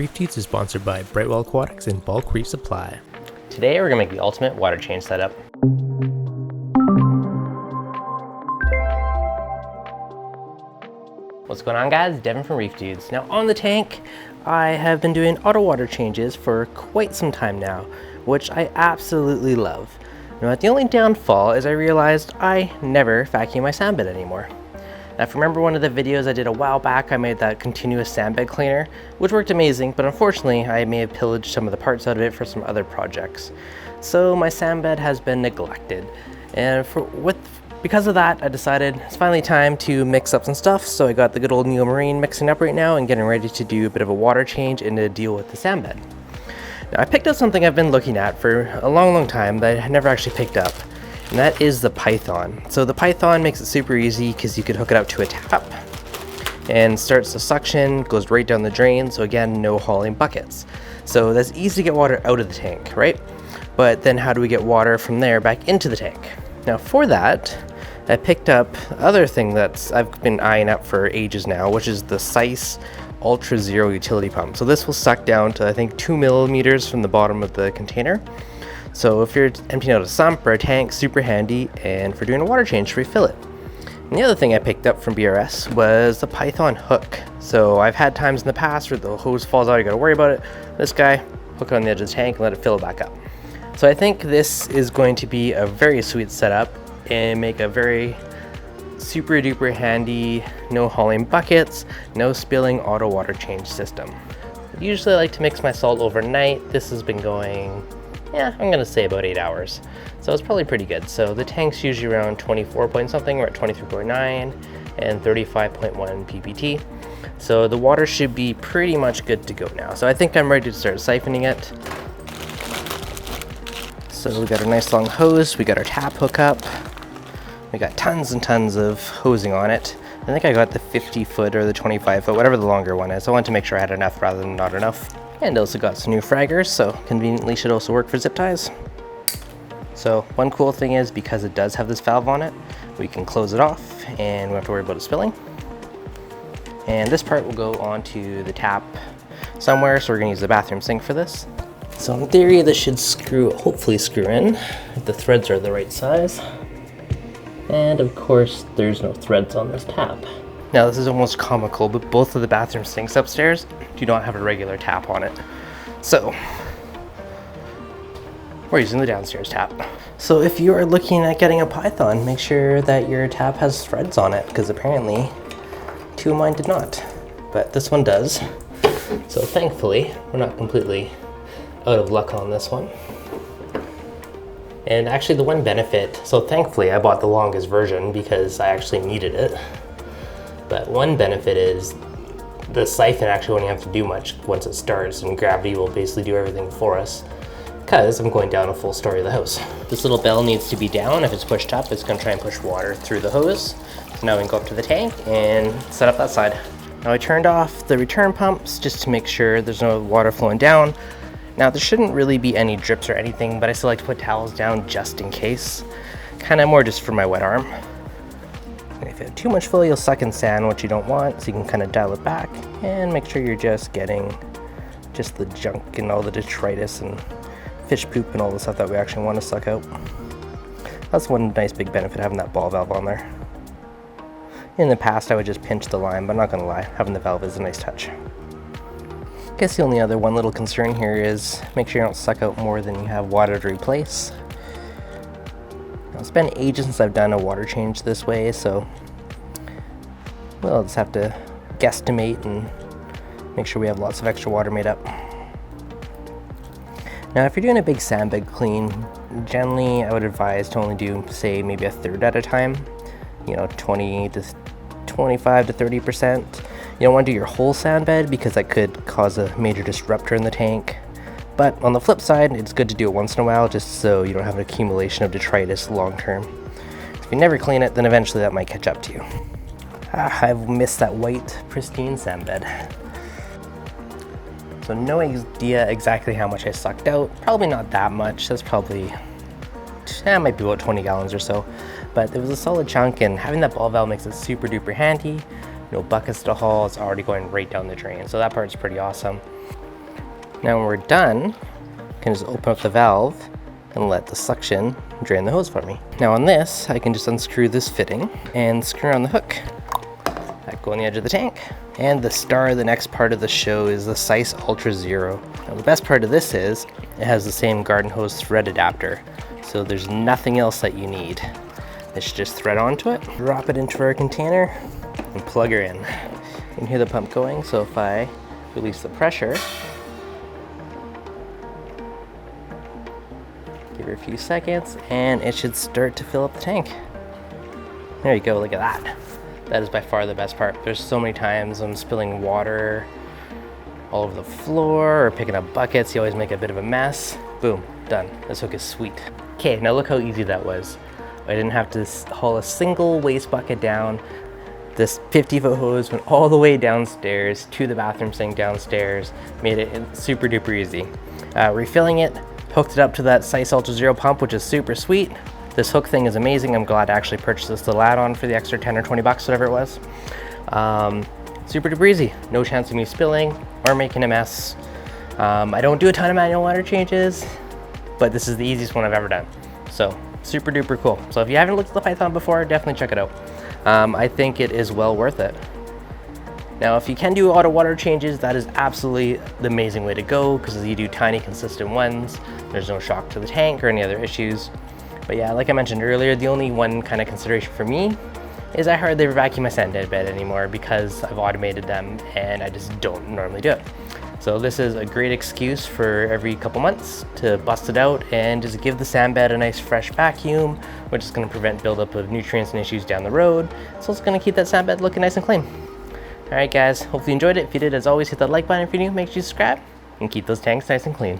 ReefDudes is sponsored by Brightwell Aquatics and Bulk Reef Supply. Today we're going to make the ultimate water change setup. What's going on, guys? Devin from ReefDudes. Now on the tank, I have been doing auto water changes for quite some time now, which I absolutely love. Now the only downfall is I realized I never vacuum my sand bed anymore. Now, if you remember one of the videos I did a while back, I made that continuous sand bed cleaner, which worked amazing, but unfortunately I may have pillaged some of the parts out of it for some other projects. So my sand bed has been neglected, and because of that, I decided it's finally time to mix up some stuff. So I got the good old Neomarine mixing up right now and getting ready to do a bit of a water change and to deal with the sand bed. Now I picked up something I've been looking at for a long time that I never actually picked up, and that is the Python. So the Python makes it super easy because you could hook it up to a tap and starts the suction, goes right down the drain. So again, no hauling buckets. So that's easy to get water out of the tank, right? But then how do we get water from there back into the tank? Now for that, I picked up other thing that I've been eyeing up for ages now, which is the Sicce Ultra Zero utility pump. So this will suck down to, I think, 2 millimeters from the bottom of the container. So if you're emptying out a sump or a tank, super handy, and for doing a water change, refill it. And the other thing I picked up from BRS was the Python hook. So I've had times in the past where the hose falls out, you gotta worry about it. This guy, hook it on the edge of the tank and let it fill back up. So I think this is going to be a very sweet setup and make a very super duper handy, no hauling buckets, no spilling auto water change system. Usually I like to mix my salt overnight. This has been going, yeah, I'm gonna say about 8 hours. So it's probably pretty good. So the tank's usually around 24 point something, we're at 23.9 and 35.1 ppt. So the water should be pretty much good to go now. So I think I'm ready to start siphoning it. So we got a nice long hose, we got our tap hookup, we got tons and tons of hosing on it. I think I got the 50 foot or the 25 foot, whatever the longer one is. I wanted to make sure I had enough rather than not enough. And also got some new fraggers, so conveniently should also work for zip ties. So one cool thing is, because it does have this valve on it, we can close it off and we don't have to worry about it spilling. And this part will go onto the tap somewhere, so we're gonna use the bathroom sink for this. So in theory, this should hopefully screw in, if the threads are the right size. And of course, there's no threads on this tap. Now this is almost comical, but both of the bathroom sinks upstairs do not have a regular tap on it. So we're using the downstairs tap. So if you are looking at getting a Python, make sure that your tap has threads on it, because apparently 2 of mine did not, but this one does. So thankfully, we're not completely out of luck on this one. And actually the one benefit, so thankfully I bought the longest version because I actually needed it. But one benefit is the siphon actually won't have to do much once it starts, and gravity will basically do everything for us, because I'm going down a full story of the house. This little bell needs to be down. If it's pushed up, it's gonna try and push water through the hose. So now we can go up to the tank and set up that side. Now I turned off the return pumps just to make sure there's no water flowing down. Now there shouldn't really be any drips or anything, but I still like to put towels down just in case. Kind of more just for my wet arm. And if you have too much flow, you'll suck in sand, which you don't want, so you can kind of dial it back and make sure you're just getting just the junk and all the detritus and fish poop and all the stuff that we actually want to suck out. That's one nice big benefit of having that ball valve on there. In the past I would just pinch the line, but I'm not gonna lie, having the valve is a nice touch. I guess the only other one little concern here is make sure you don't suck out more than you have water to replace. Now, it's been ages since I've done a water change this way, so we'll just have to guesstimate and make sure we have lots of extra water made up. Now if you're doing a big sand bed clean, generally I would advise to only do, say, maybe a third at a time. You know, 20 to 25 to 30%. You don't want to do your whole sand bed because that could cause a major disruptor in the tank. But on the flip side, it's good to do it once in a while just so you don't have an accumulation of detritus long term. If you never clean it, then eventually that might catch up to you. I've missed that white, pristine sand bed. So no idea exactly how much I sucked out. Probably not that much. That's probably, might be about 20 gallons or so. But it was a solid chunk, and having that ball valve makes it super duper handy. No buckets to haul, it's already going right down the drain. So that part's pretty awesome. Now when we're done, you can just open up the valve and let the suction drain the hose for me. Now on this, I can just unscrew this fitting and screw on the hook. That go on the edge of the tank. And the star of the next part of the show is the Sicce Ultra Zero. Now the best part of this is, it has the same garden hose thread adapter. So there's nothing else that you need. Let's just thread onto it, drop it into our container, and plug her in. You can hear the pump going, so if I release the pressure, give her a few seconds, and it should start to fill up the tank. There you go, look at that. That is by far the best part. There's so many times I'm spilling water all over the floor or picking up buckets. You always make a bit of a mess. Boom, done. This hook is sweet. Okay, now look how easy that was. I didn't have to haul a single waste bucket down. This 50-foot hose went all the way downstairs to the bathroom sink downstairs. Made it super duper easy. Refilling it, hooked it up to that Sicce Ultra Zero pump, which is super sweet. This hook thing is amazing. I'm glad to actually purchase this little add-on for the extra 10 or 20 bucks, whatever it was. Super duper easy. No chance of me spilling or making a mess. I don't do a ton of manual water changes, but this is the easiest one I've ever done. So super duper cool. So if you haven't looked at the Python before, definitely check it out. I think it is well worth it. Now, if you can do auto water changes, that is absolutely the amazing way to go, because you do tiny consistent ones. There's no shock to the tank or any other issues. But yeah, like I mentioned earlier, the only one kind of consideration for me is I hardly ever vacuum my sand bed anymore because I've automated them and I just don't normally do it. So this is a great excuse for every couple months to bust it out and just give the sand bed a nice fresh vacuum, which is going to prevent buildup of nutrients and issues down the road. So it's going to keep that sand bed looking nice and clean. All right, guys, hopefully you enjoyed it. If you did, as always, hit that like button. If you're new, make sure you subscribe and keep those tanks nice and clean.